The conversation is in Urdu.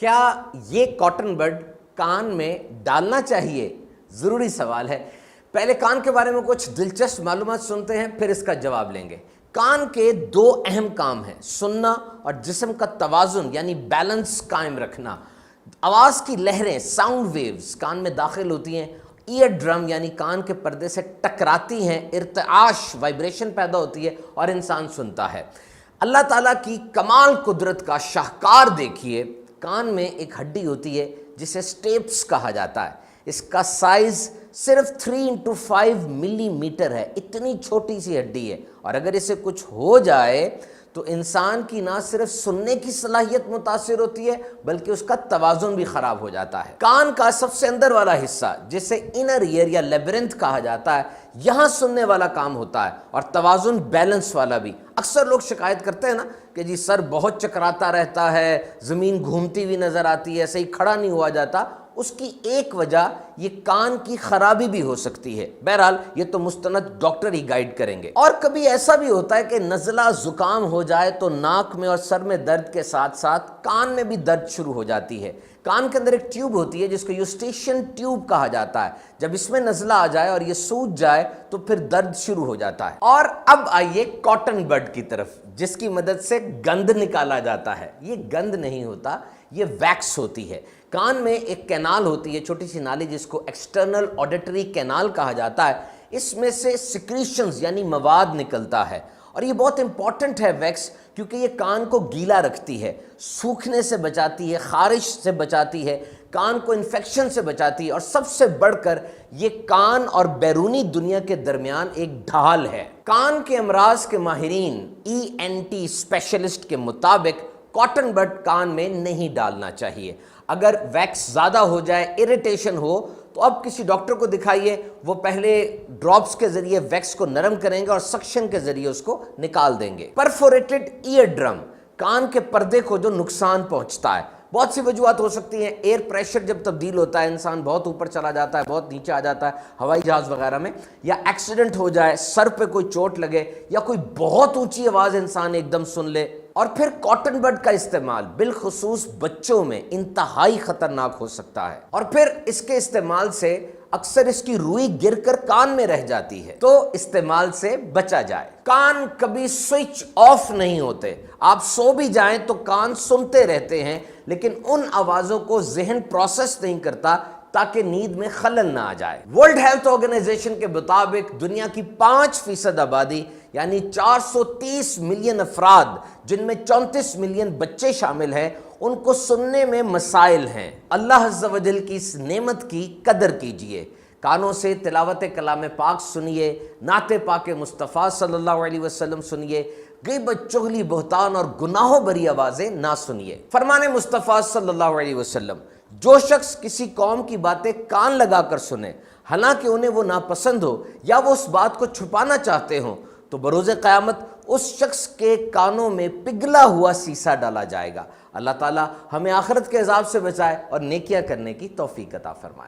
کیا یہ کاٹن بڈ کان میں ڈالنا چاہیے؟ ضروری سوال ہے۔ پہلے کان کے بارے میں کچھ دلچسپ معلومات سنتے ہیں، پھر اس کا جواب لیں گے۔ کان کے دو اہم کام ہیں، سننا اور جسم کا توازن یعنی بیلنس قائم رکھنا۔ آواز کی لہریں، ساؤنڈ ویوز کان میں داخل ہوتی ہیں، ایئر ڈرم یعنی کان کے پردے سے ٹکراتی ہیں، ارتعاش وائبریشن پیدا ہوتی ہے اور انسان سنتا ہے۔ اللہ تعالیٰ کی کمال قدرت کا شاہکار دیکھیے، کان میں ایک ہڈی ہوتی ہے جسے سٹیپس کہا جاتا ہے۔ اس کا سائز صرف 3x5 ملی میٹر ہے، اتنی چھوٹی سی ہڈی ہے، اور اگر اسے کچھ ہو جائے تو انسان کی نہ صرف سننے کی صلاحیت متاثر ہوتی ہے بلکہ اس کا توازن بھی خراب ہو جاتا ہے۔ کان کا سب سے اندر والا حصہ جسے انر ایئر یا لیبرنتھ کہا جاتا ہے، یہاں سننے والا کام ہوتا ہے اور توازن بیلنس والا بھی۔ اکثر لوگ شکایت کرتے ہیں نا کہ جی سر بہت چکراتا رہتا ہے، زمین گھومتی ہوئی نظر آتی ہے، صحیح کھڑا نہیں ہوا جاتا۔ اس کی ایک وجہ یہ کان کی خرابی بھی ہو سکتی ہے۔ بہرحال یہ تو مستند ڈاکٹر ہی گائیڈ کریں گے۔ اور کبھی ایسا بھی ہوتا ہے کہ نزلہ زکام ہو جائے تو ناک میں اور سر میں درد کے ساتھ ساتھ کان میں بھی درد شروع ہو جاتی ہے۔ کان کے اندر ایک ٹیوب ہوتی ہے جس کو یوسٹیشین ٹیوب کہا جاتا ہے، جب اس میں نزلہ آ جائے اور یہ سوج جائے تو پھر درد شروع ہو جاتا ہے۔ اور اب آئیے کاٹن بڈ کی طرف، جس کی مدد سے گند نکالا جاتا ہے۔ یہ گند نہیں ہوتا، یہ ویکس ہوتی ہے۔ کان میں ایک کینال ہوتی ہے، چھوٹی سی نالی، جس کو ایکسٹرنل آڈیٹری کینال کہا جاتا ہے۔ اس میں سے سیکریشنز یعنی مواد نکلتا ہے، اور یہ بہت امپورٹنٹ ہے ویکس، کیونکہ یہ کان کو گیلا رکھتی ہے، سوکھنے سے بچاتی ہے، خارش سے بچاتی ہے، کان کو انفیکشن سے بچاتی ہے، اور سب سے بڑھ کر یہ کان اور بیرونی دنیا کے درمیان ایک ڈھال ہے۔ کان کے امراض کے ماہرین ENT اسپیشلسٹ کے مطابق کاٹن بڈ کان میں نہیں ڈالنا چاہیے۔ اگر ویکس زیادہ ہو جائے، اریٹیشن ہو، تو اب کسی ڈاکٹر کو دکھائیے، وہ پہلے ڈراپس کے ذریعے ویکس کو نرم کریں گے اور سکشن کے ذریعے اس کو نکال دیں گے۔ پرفوریٹڈ ایئر ڈرم کان کے پردے کو جو نقصان پہنچتا ہے، بہت سی وجوہات ہو سکتی ہیں۔ ایئر پریشر جب تبدیل ہوتا ہے، انسان بہت اوپر چلا جاتا ہے، بہت نیچے آ جاتا ہے ہوائی جہاز وغیرہ میں، یا ایکسیڈنٹ ہو جائے، سر پہ کوئی چوٹ لگے، یا کوئی بہت اونچی آواز انسان ایک دم سن لے۔ اور پھر کاٹن بڈ کا استعمال بالخصوص بچوں میں انتہائی خطرناک ہو سکتا ہے، اور پھر اس کے استعمال سے اکثر اس کی روئی گر کر کان میں رہ جاتی ہے، تو استعمال سے بچا جائے۔ کان کبھی سوئچ آف نہیں ہوتے، آپ سو بھی جائیں تو کان سنتے رہتے ہیں، لیکن ان آوازوں کو ذہن پروسیس نہیں کرتا تاکہ نیند میں خلل نہ آ جائے۔ ورلڈ ہیلتھ آرگنائزیشن کے مطابق دنیا کی 5% آبادی یعنی 430 ملین افراد، جن میں 34 ملین بچے شامل ہیں، ان کو سننے میں مسائل ہیں۔ اللہ عز و جل کی اس نعمت کی قدر کیجئے۔ کانوں سے تلاوت کلام پاک سنیے، نعت پاک مصطفیٰ صلی اللہ علیہ وسلم سنیے، غیبت، چغلی، بہتان اور گناہوں بری آوازیں نہ سنیے۔ فرمان مصطفیٰ صلی اللہ علیہ وسلم، جو شخص کسی قوم کی باتیں کان لگا کر سنے، حالانکہ انہیں وہ ناپسند ہو یا وہ اس بات کو چھپانا چاہتے ہوں، تو بروز قیامت اس شخص کے کانوں میں پگھلا ہوا سیسا ڈالا جائے گا۔ اللہ تعالی ہمیں آخرت کے عذاب سے بچائے اور نیکیاں کرنے کی توفیق عطا فرمائے۔